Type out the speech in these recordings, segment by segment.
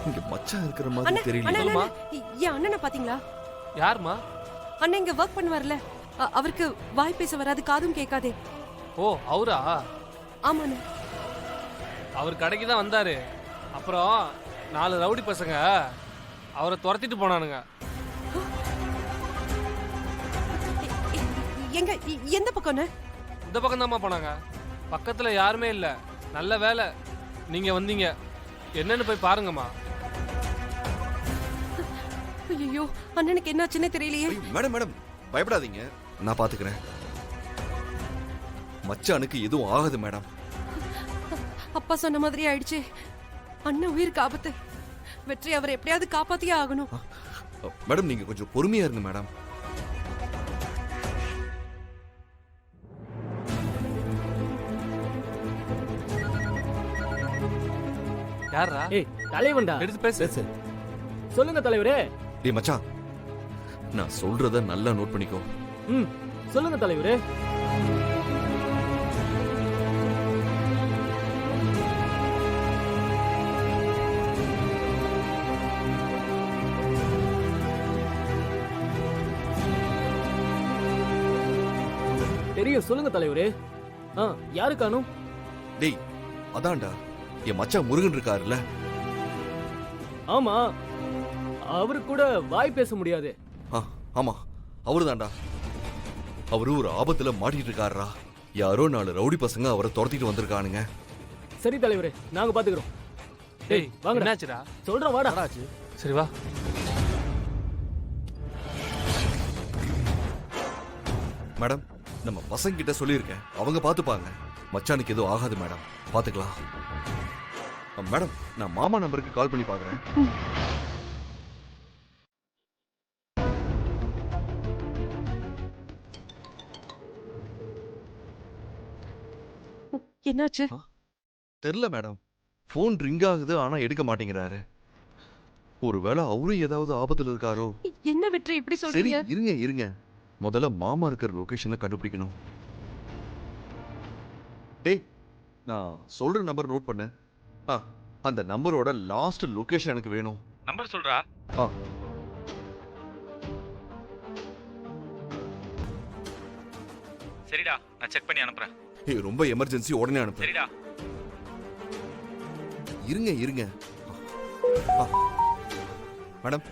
இங்க மச்சான் இருக்கிற மாதிரி அண்ணா, தெரியல. அண்ணா, சொல்லுமா. என் அண்ணனை பாத்தீங்களா? யாருமா? அண்ணன் இங்க ஒர்க் பண்ணுவார்ல, அவருக்கு வாய் பேச வராது, காதும் கேட்காதே. ஓ அவரா? ஆமாண்ணே. அவர் கடைக்கு தான் வந்தாரு. அப்புறம் 4 ரவுடி பசங்க அவரை துரத்திட்டு போனானுங்க. எங்க எந்த பக்கம்ண்ணே? இந்த பக்கம் தான்மா போனாங்க. பக்கத்துல யாருமே இல்ல. நல்ல வேலை நீங்க வந்தீங்க. என்னன்னு போய் பாருங்கம்மா. ஐயோ, அண்ணனுக்கு என்னாச்சுன்னே தெரியலையே. மேடம் மேடம் பயப்படாதீங்க, நான் பாத்துக்கிறேன். மச்சானுக்கு எதுவும் ஆகுது மேடம். அப்பா சொன்ன மாதிரி ஆயிடுச்சு. அண்ணன் உயிருக்கு ஆபத்து. வெற்றி அவரை எப்படியாவது காப்பாத்தியே ஆகணும். மேடம் நீங்க கொஞ்சம் பொறுமையா இருங்க மேடம். யாரா? ஏய் தலைவன்டா, எடுத்து பேசு. சொல்லுங்க தலைவரே. டேய் மச்சான், நான் சொல்றத நல்லா நோட் பண்ணிக்கோ. சொல்லுங்க தலைவரே. தெரியும், சொல்லுங்க தலைவரே. யாரு காணும்? டேய் அதான்டா என் மச்சான் முருகன் இருக்காருல்ல. ஆமா, அவரு கூட வாய் பேச முடியாது. ஆமா அவருதான்டா. அவரு ஒரு ஆபத்துல மாட்டிட்டு இருக்காருடா. யாரோ 4 ரவுடி பசங்க அவரை துரத்திட்டு வந்திருக்கானுங்க. சரி தலைவரே, நாங்க பாத்துக்கிறோம். டேய் வாங்க. என்னாச்சுடா? சொல்றேன் வாடா. சரி வா. மேடம் நம்ம பசங்க கிட்ட சொல்லியிருக்கேன், அவங்க பாத்துப்பாங்க. மச்சானுக்கு எதுவும் ஆகாது மேடம், பாத்துக்கலாம். மேடம் நான் மாமா நம்பருக்கு கால் பண்ணி பாக்குறேன். என்னாச்சு? தெரியல மேடம், போன் ரிங் ஆகுது ஆனா எடுக்க மாட்டேங்கிறாரு. ஒருவேளை அவரும் ஏதாவது ஆபத்துல இருக்காரோ. என்ன வெற்றி இப்படி சரி சொல்றீங்க? இருங்க இருங்க, முதல்ல மாமா இருக்கிற லொகேஷனை கண்டுபிடிக்கணும். டேய் நான் சொல்ற நம்பர் நோட் பண்ணு. அந்த நம்பரோட லாஸ்ட் லொகேஷன் எனக்கு வேணும். நம்பர் சொல்றா. சரிடா, நான் செக் பண்ணி அனுப்புறேன். ஏய் ரொம்ப எமர்ஜென்சி, உடனே அனுப்பு. சரிடா. இருங்க இருங்க. மேடம்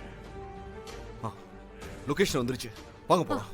லொகேஷன் வந்துருச்சு, வாங்க போலாம்.